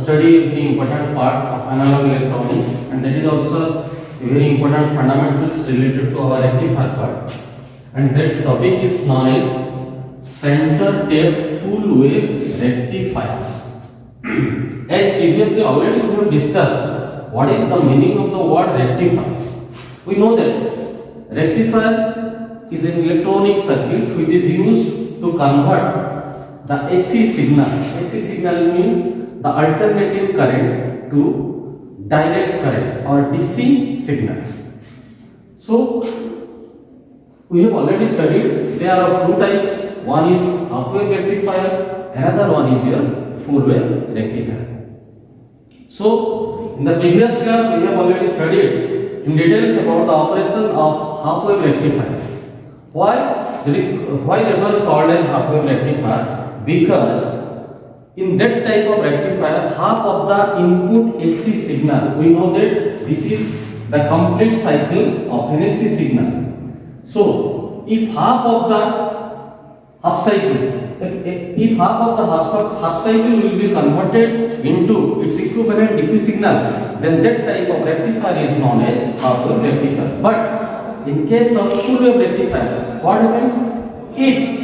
study a very important part of analog electronics, and that is also a very important fundamentals related to our rectifier part. And that topic is known as center tape full wave rectifiers. As previously already we have discussed, what is the meaning of the word rectifiers? We know that rectifier is an electronic circuit which is used to convert the AC signal. AC signal means the alternating current to direct current or DC signals. So we have already studied there are two types. One is half wave rectifier, another one is your full wave rectifier. So in the previous class we have already studied in details about the operation of half wave rectifier. Why that was called as half wave rectifier? Because in that type of rectifier, half of the input AC signal, we know that this is the complete cycle of an AC signal. So if half of the half cycle, if half of the half cycle will be converted into its equivalent DC signal, then that type of rectifier is known as half wave rectifier. But in case of full wave rectifier, what happens? If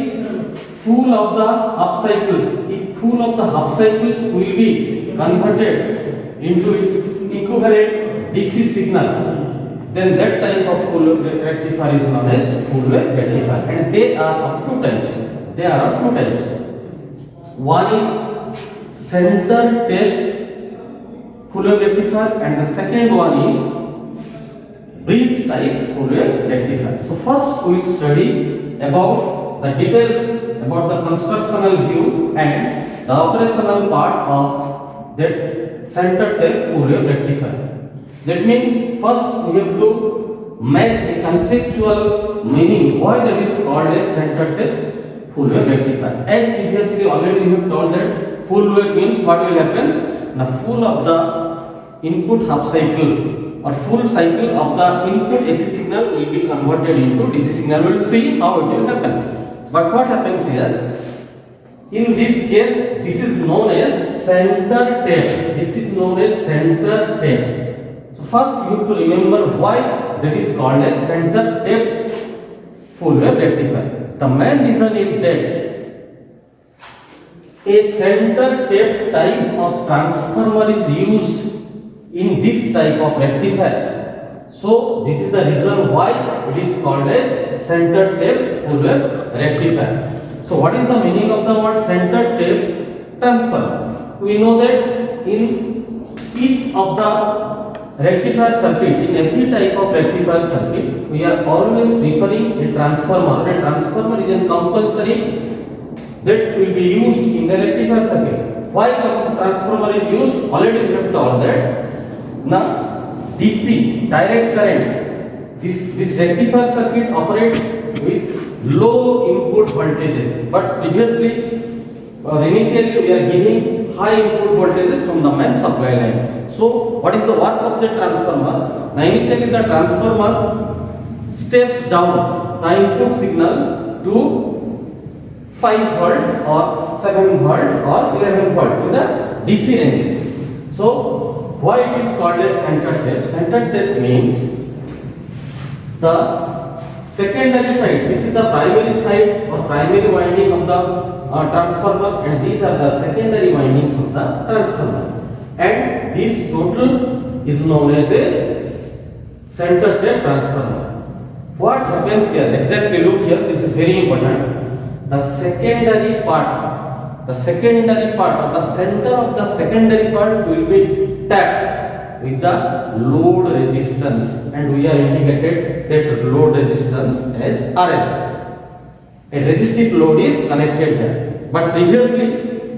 full of the half cycles will be converted into its equivalent DC signal, then that type of full wave rectifier is known as full wave rectifier. And they are of two types. One is center tape full wave rectifier, and the second one is bridge type full wave rectifier. So first we will study about the details about the constructional view and the operational part of that center tape full wave rectifier. That means first we have to make a conceptual meaning why that is called a center tape full wave rectifier. As previously already we have told that full wave means what will happen? The full of the input half cycle or full cycle of the input AC signal will be converted into DC signal. We will see how it will happen. But what happens here? In this case, this is known as center tape. This is known as center tape. So first you have to remember why that is called as center tape full wave rectifier. The main reason is that a center tape type of transformer is used in this type of rectifier. So this is the reason why it is called as center tape full wave rectifier. So what is the meaning of the word center tape transformer? We know that in each of the rectifier circuit, in every type of rectifier circuit, we are always preferring a transformer. A transformer is a compulsory that will be used in the rectifier circuit. Why the transformer is used? Already we have told that. Now DC direct current, this rectifier circuit operates with low input voltages, but previously initially we are giving high input voltages from the main supply line. So what is the work of the transformer? Now initially the transformer steps down the input signal to 5 volt or 7 volt or 11 volt in the DC ranges. So why it is called as center tape? Center tape means the secondary side, this is the primary side or primary winding of the transformer, and these are the secondary windings of the transformer, and this total is known as a center tape transformer. What happens here? Exactly look here, this is very important. The secondary part or the center of the secondary part will be tapped with the load resistance, and we are indicated that load resistance as RL. A resistive load is connected here, but previously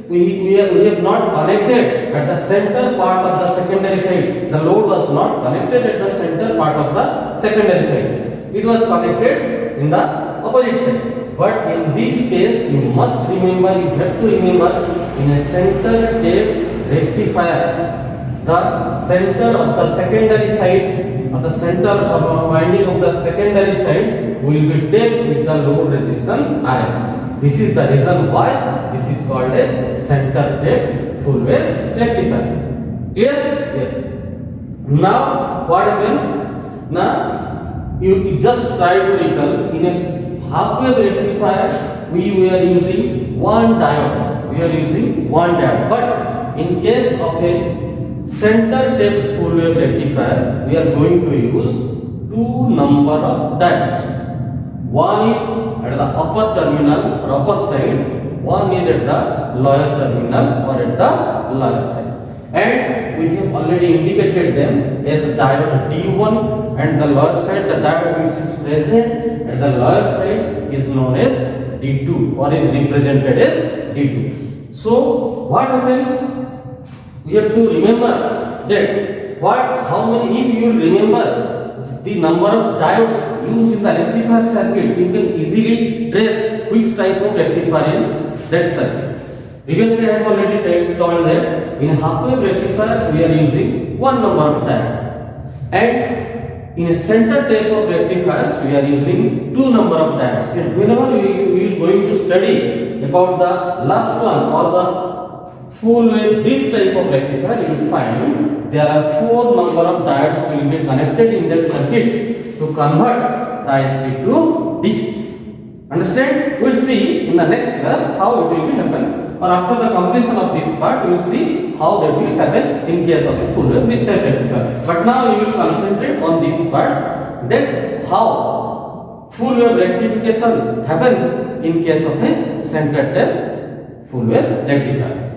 we have not connected at the center part of the secondary side. The load was not connected at the center part of the secondary side. It was connected in the opposite side. But in this case, you must remember, you have to remember, in a center tape rectifier, the center of the secondary side or the center of winding of the secondary side will be tapped with the load resistance RL. This is the reason why this is called as center tape full wave rectifier. Clear? Yes. Now what happens? Now you just try to recall. In a half wave rectifier we were using one diode. But in case of a center tapped full wave rectifier, we are going to use two number of diodes. One is at the upper terminal or upper side, one is at the lower terminal or at the lower side. And we have already indicated them as diode D1, and the lower side, the diode which is present at the lower side is known as D2 or is represented as D2. So what happens? We have to remember that how many, if you remember the number of diodes used in the rectifier circuit, you can easily trace which type of rectifier is that circuit. Previously I have already told that in half wave rectifier we are using one number of diodes, and in a center type of rectifiers we are using two number of diodes. And whenever we will going to study about the last one or the full wave bridge type of rectifier, you will find there are four number of diodes will be connected in that circuit to convert the AC to DC. Understand? We will see in the next class how it will be happen, or after the completion of this part we will see how that will happen in case of a full wave bridge type rectifier. But now we will concentrate on this part, that how full wave rectification happens in case of a center tap full wave rectifier.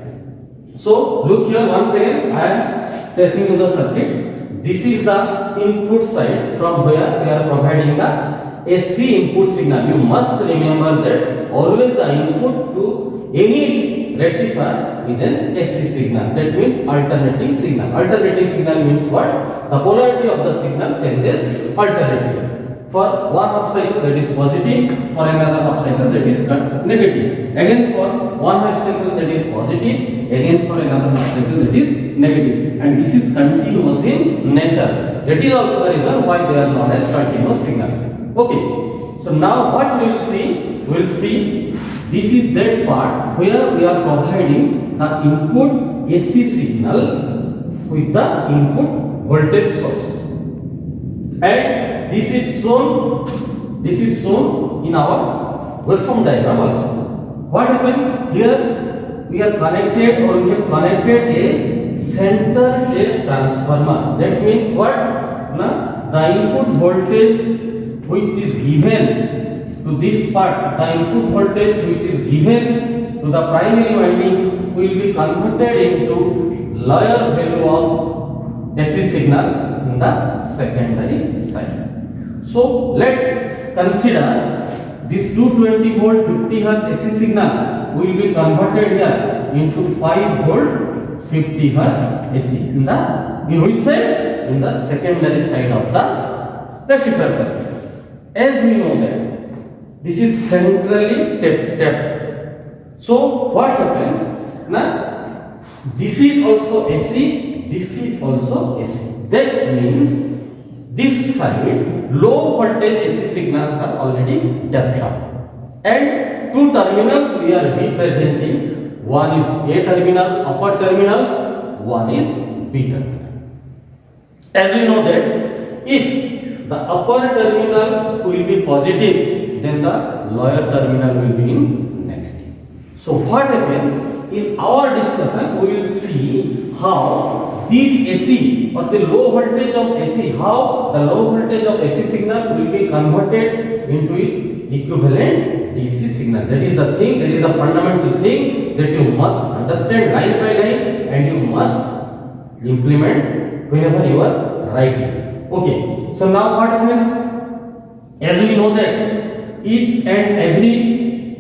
So look here, once again I am tracing to the circuit. This is the input side from where we are providing the AC input signal. You must remember that always the input to any rectifier is an AC signal. That means alternating signal. Alternating signal means what? The polarity of the signal changes alternately. For one half cycle that is positive, for another half cycle that is negative. Again for one half cycle that is positive, again for another half cycle that is negative. And this is continuous in nature. That is also the reason why they are known as continuous signal. Okay. So now what we will see? We will see this is that part where we are providing the input AC signal with the input voltage source. And this is shown in our waveform diagram also. What happens here? We are connected, or we have connected a center tap transformer. That means what? Now the input voltage which is given to this part, the input voltage which is given to the primary windings will be converted into lower value of AC signal in the secondary side. So let's consider this 220 volt 50 Hz AC signal will be converted here into 5 volt 50 Hz AC in which side? In the secondary side of the rectifier circuit. As we know that this is centrally tapped. So what happens? Now this is also AC, this is also AC. That means this side low voltage AC signals are already developed, and two terminals we are representing. One is A terminal, upper terminal, one is B terminal. As we know that if the upper terminal will be positive, then the lower terminal will be in negative. So what happens? In our discussion, we will see how the AC or the low voltage of AC, how the low voltage of AC signal will be converted into equivalent DC signal. That is the thing, that is the fundamental thing that you must understand line by line, and you must implement whenever you are writing. Okay, so now what happens? As we know that each and every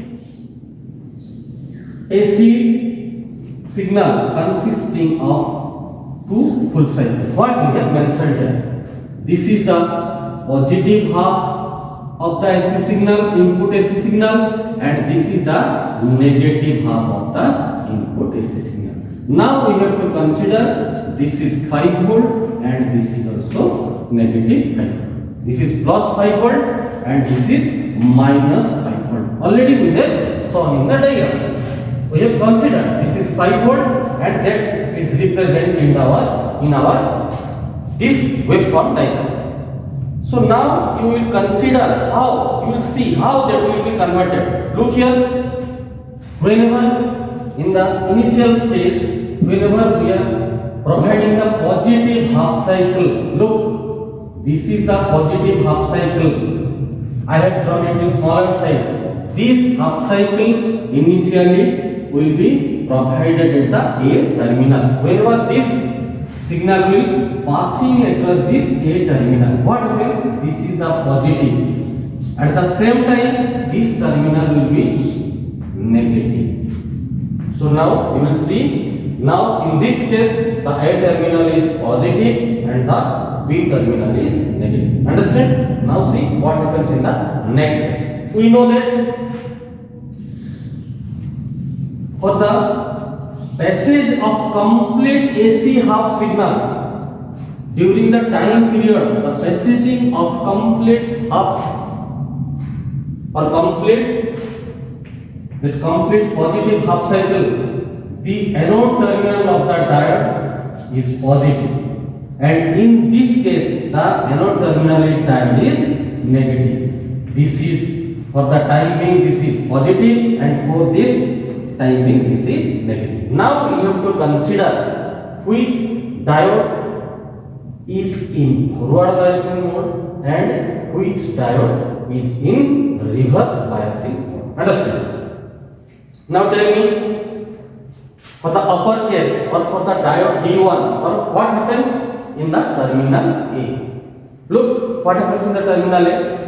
AC signal consisting of two full cycles. What we have mentioned here. This is the positive half of the AC signal, input AC signal, and this is the negative half of the input AC signal. Now we have to consider this is 5 volt and this is also negative 5 volt. This is plus 5 volt and this is minus 5 volt. Already we have shown in the diagram. We have considered this is 5 volt and that is represented in our this waveform diagram. So now you will consider how, you will see how that will be converted. Look here, whenever in the initial stage, whenever we are providing the positive half cycle, look, this is the positive half cycle. I have drawn it in smaller side. This half cycle initially will be provided at the A terminal. Whenever this signal will passing across this A terminal, what happens? This is the positive. At the same time, this terminal will be negative. So now you will see, now in this case the A terminal is positive and the B terminal is negative. Understand? Now see what happens in the next step. We know that for the passage of complete AC half signal during the time period, the passaging of complete half or complete positive half cycle, the anode terminal of the diode is positive, and in this case the anode terminal of diode is negative. This is for the time being, this is positive, and for this time being this is negative. Now we have to consider which diode is in forward biasing mode and which diode is in reverse biasing mode. Understand? Now tell me, for the upper case or for the diode D1, or what happens in the terminal A? Look what happens in the terminal A.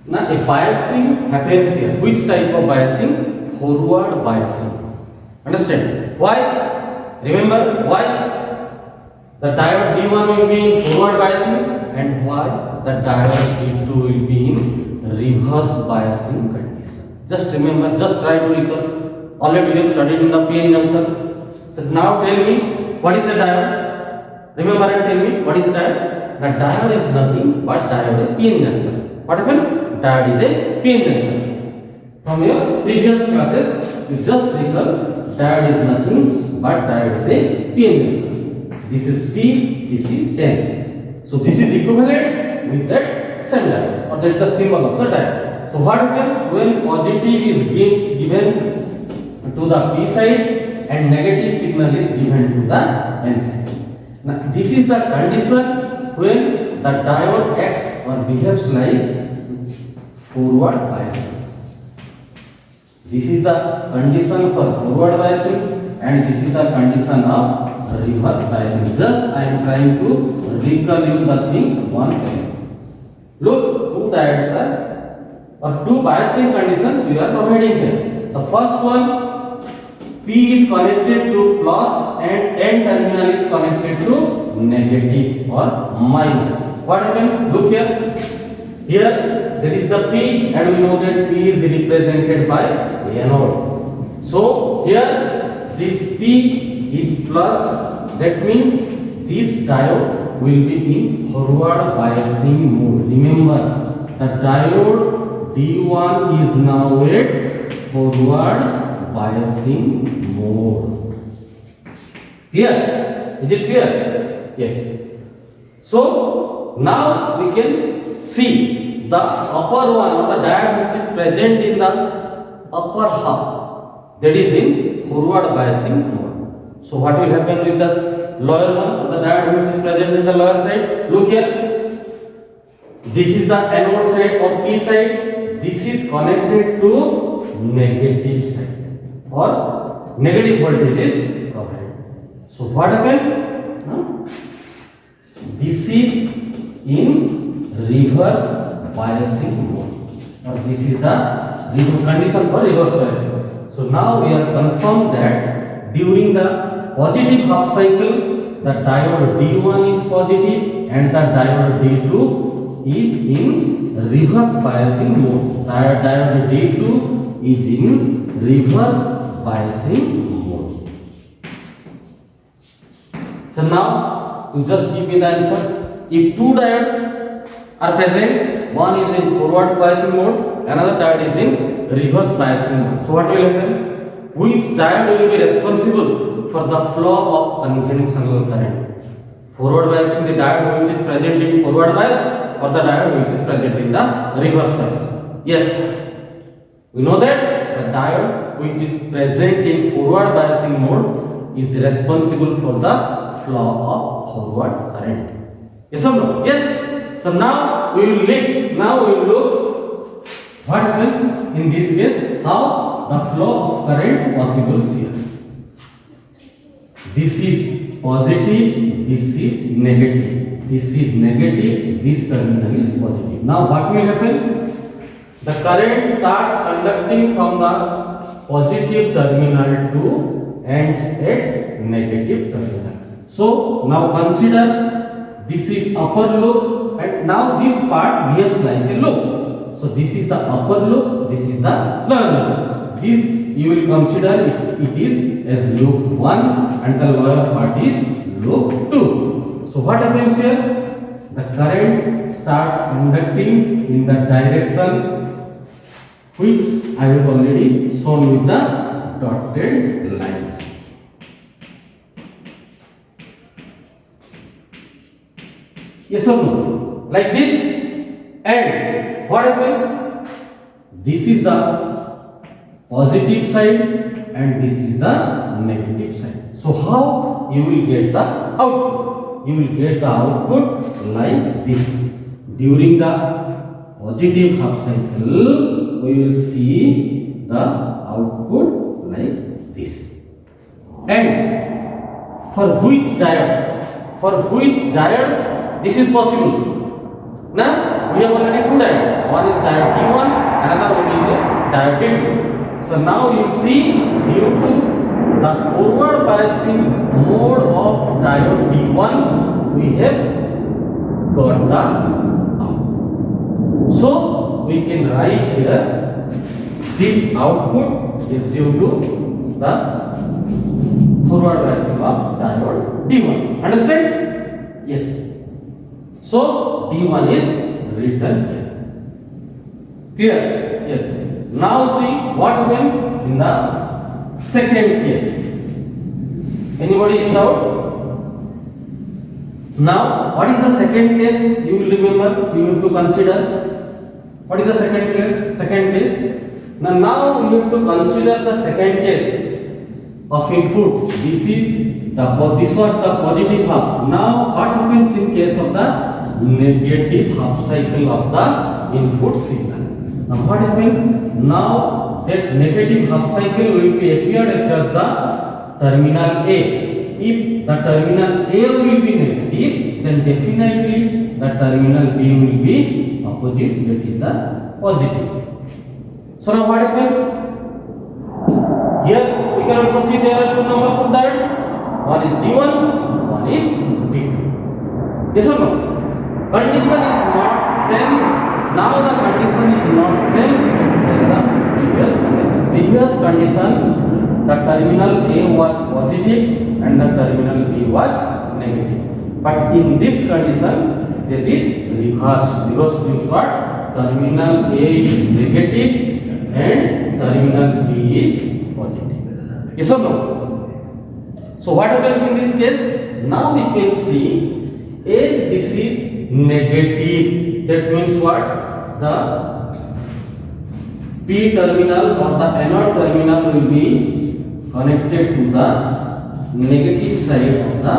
Now a biasing happens here. Which type of biasing? Forward biasing. Understand? Why? Remember why? The diode D1 will be in forward biasing, and why the diode D2 will be in reverse biasing condition. Just remember, just try to recall. Already you have studied in the PN junction. So now tell me, what is the diode? Remember and tell me, what is the diode? The diode is nothing but diode is PN junction. What happens? Diode is a PN junction. From your previous classes, you just recall, diode is nothing but diode is a PN junction. This is P, this is N. So this is equivalent with that same diode, or that is the symbol of the diode. So what happens when positive is given to the P side and negative signal is given to the N side? Now this is the condition when the diode acts or behaves like forward biasing. This is the condition for forward biasing, and this is the condition of reverse biasing. Just I am trying to recall you the things once again. Look, two diodes are, or two biasing conditions we are providing here. The first one, P is connected to plus and N terminal is connected to negative or minus. What happens? Look here. Here that is the P, and we know that P is represented by anode. So here this P is plus, that means this diode will be in forward biasing mode. Remember, the diode D1 is now at forward biasing mode. Clear? Is it clear? Yes. So now we can see the upper one, or the diode which is present in the upper half, that is in forward biasing mode. So what will happen with the lower one, the diode which is present in the lower side? Look here, this is the anode side or P side, this is connected to negative side, or negative voltage is provided. So what happens? This is in reverse biasing mode, or this is the condition for reverse biasing. So now we are confirmed that during the positive half cycle, the diode D1 is positive and the diode D2 is in reverse biasing mode. Diode D2 is in reverse biasing mode. So now you just give me the answer. If two diodes are present, one is in forward biasing mode, another diode is in reverse biasing mode. So what will happen? Which diode will be responsible for the flow of conventional current. Forward biasing the diode which is present in forward bias or the diode which is present in the reverse bias. Yes, we know that the diode which is present in forward biasing mode is responsible for the flow of forward current. Yes or no? Yes. So now we will look what happens in this case, how the flow of current possible here. This is positive, this is negative, this is negative, this terminal is positive. Now what will happen? The current starts conducting from the positive terminal to ends at negative terminal. So now consider this is upper loop and now this part behaves like a loop. So this is the upper loop, this is the lower loop. This you will consider it is as loop 1 and the lower part is loop 2. So what happens here? The current starts conducting in the direction which I have already shown with the dotted lines. Yes or no? Like this. And what happens? This is the positive side and this is the negative side. So how you will get the output? You will get the output like this. During the positive half cycle, we will see the output like this. And for which diode? This is possible. Now we have already two diodes. One is diode D1, another one is diode D2. So now you see, due to the forward biasing mode of diode D1, we have got the output. So we can write here this output is due to the forward biasing of diode D1. Understand? Yes. So D1 is written here. Clear? Yes. Now see what happens in the second case. Anybody in doubt? Now what is the second case? You will remember, you have to consider. What is the second case? Now you have to consider the second case of input. This was the positive half. Now what happens in case of the negative half cycle of the input signal? Now what happens? Now that negative half cycle will be appeared across the terminal A. If the terminal A will be negative, then definitely the terminal B will be opposite, that is the positive. So now what happens? Here we can also see there are two numbers of diodes. One is D1, one is D2. Yes or no? Condition is not same. Now the condition is not same as the previous condition. Previous condition, the terminal A was positive and the terminal B was negative. But in this condition, that is reversed. Reverse means what? Terminal A is negative and terminal B is positive. Yes or no? So what happens in this case? Now we can see as this is negative. That means what? The P terminal or the anode terminal will be connected to the negative side of the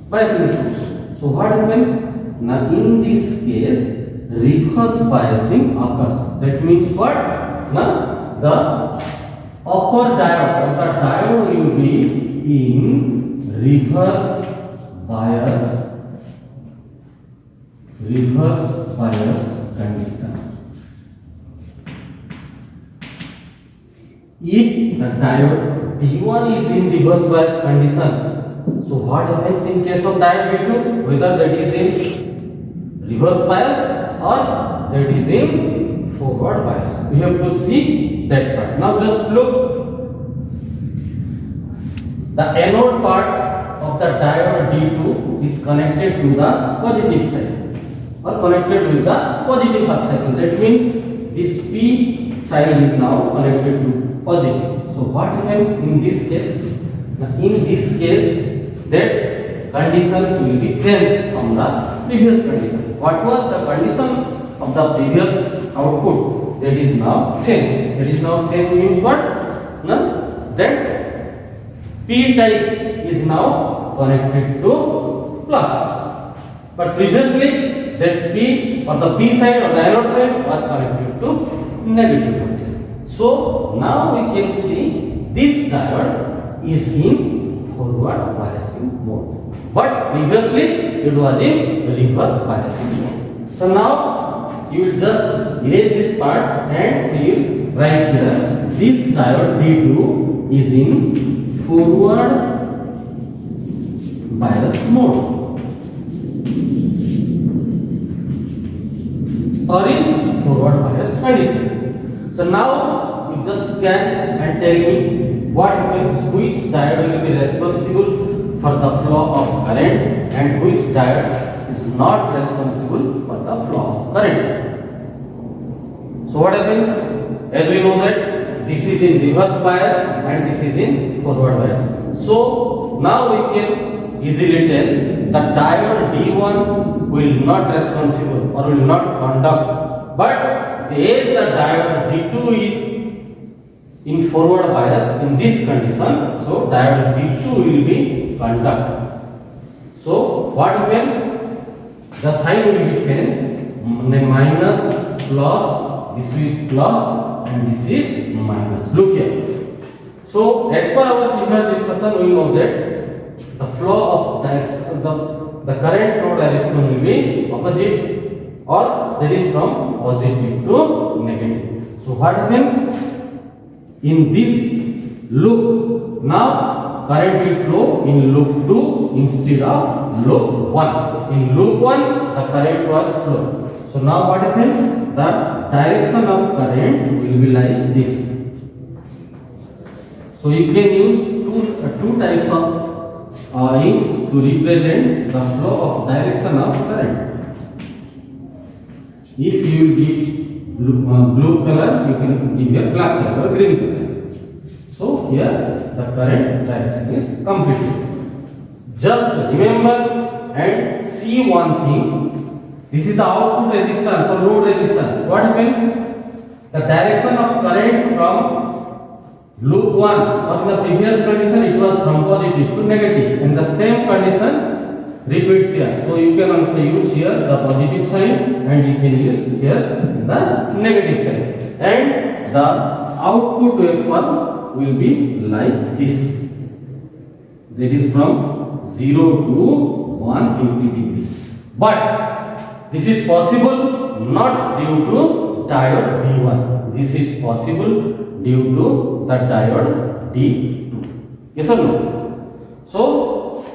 biasing source. So what happens? Now in this case, reverse biasing occurs. That means what? Now the upper diode or the diode will be in reverse bias condition. If the diode D1 is in reverse bias condition, so what happens in case of diode D2? Whether that is in reverse bias or that is in forward bias. We have to see that part. Now just look. The anode part of the diode D2 is connected to the positive side or connected with the positive half cycle. That means this P side is now connected to positive. So what happens in this case? Now, in this case, that conditions will be changed from the previous condition. What was the condition of the previous output? That is now changed. That is now changed means what? No? That P type is now connected to plus. But previously, that P or the P side or the anode side was connected to negative voltage. So now we can see this diode is in forward biasing mode. But previously it was in reverse biasing mode. So now you will just erase this part and you will write here this diode D2 is in forward biased mode. Or in forward biased condition. So now you just scan and tell me what happens, which diode will be responsible for the flow of current and which diode is not responsible for the flow of current. So what happens? As we know that this is in reverse bias and this is in forward bias. So now we can easily tell the diode D1 will not responsible or will not conduct, but as the diode D2 is in forward bias in this condition, so diode D2 will be conduct. So what happens? The sign will be changed, minus, plus, this will be plus and this is minus. Look here. So as per our previous discussion, we know that the flow of direction, the current flow direction will be opposite, or that is from positive to negative. So what happens? In this loop, now current will flow in loop 2 instead of loop 1. In loop 1, the current was flow. So now what happens? The direction of current will be like this. So you can use two types of inks to represent the flow of direction of current. If you will give blue color, you can give a black color or green color. So here the current direction is completed. Just remember and see one thing. This is the output resistance or load resistance. What happens? The direction of current from loop 1 or in the previous condition it was from positive to negative, and the same condition repeats here. So you can also use here the positive sign and you can use here the negative sign, and the output waveform will be like this. That is from 0 to 180 degree. But this is possible not due to diode D1. This is possible due to the diode D2. Yes or no? So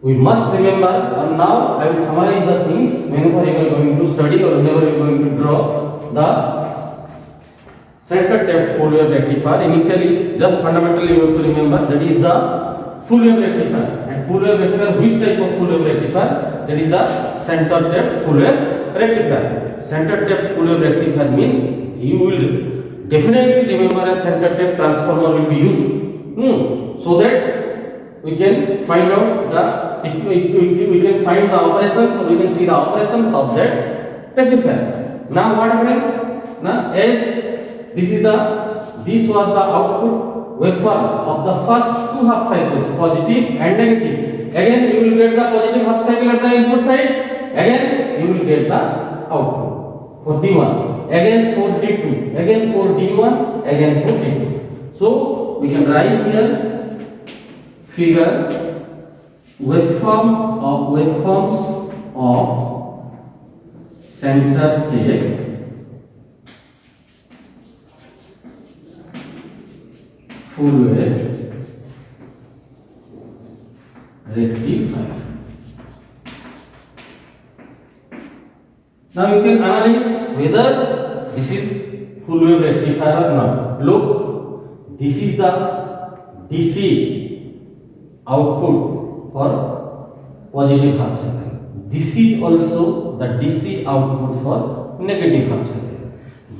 we must remember, and now I will summarize the things whenever you are going to study or whenever you are going to draw the center tapped full wave rectifier. Initially, just fundamentally you have to remember that is the full wave rectifier. And full wave rectifier, which type of full wave rectifier? That is the center tapped full wave rectifier. Center tapped full wave rectifier means you will definitely remember a center tapped transformer will be used, so that we can find out we can find the operations, so we can see the operations of that rectifier. Now what happens? Now as this was the output waveform of the first two half cycles, positive and negative. Again you will get the positive half cycle at the input side. Again you will get the output for D1. Again for D2, again for D1, again for D2. So we can write here figure waveforms of center tape full wave rectifier. Now you can analyze whether this is full wave rectifier or not. Look, this is the DC output for positive half cycle. This is also the DC output for negative half cycle.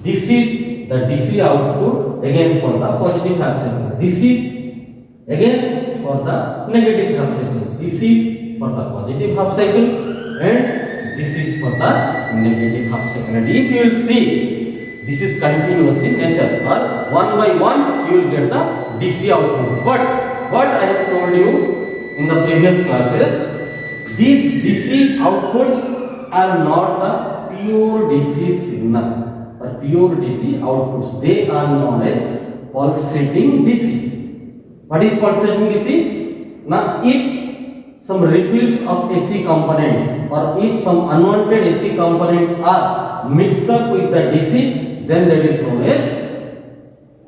This is the DC output again for the positive half cycle. This is again for the negative half cycle. This is for the positive half cycle and this is for the negative half cycle. And if you will see, this is continuous in nature, or one by one you will get the DC output. But what I have told you in the previous classes, these DC outputs are not the pure DC signal or pure DC outputs. They are known as pulsating DC. What is pulsating DC? Now, if some ripples of AC components or if some unwanted AC components are mixed up with the DC, then that is known as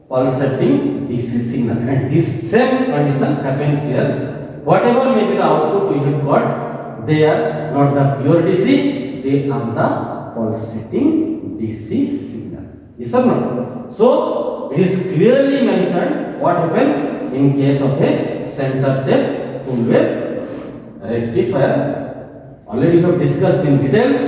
pulsating DC signal. And this same condition happens here. Whatever may be the output we have got, they are not the pure DC, they are the pulsating DC signal. Yes or no? So, it is clearly mentioned what happens in case of a center tap full wave rectifier. Already we have discussed in details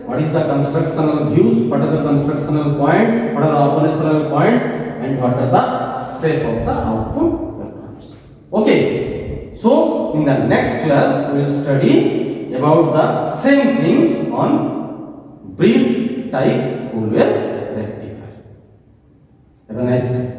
what is the constructional views, what are the constructional points, what are the operational points, and what are the shape of the output waveforms. Okay, so in the next class we will study about the same thing on bridge type full wave rectifier. Have a nice day.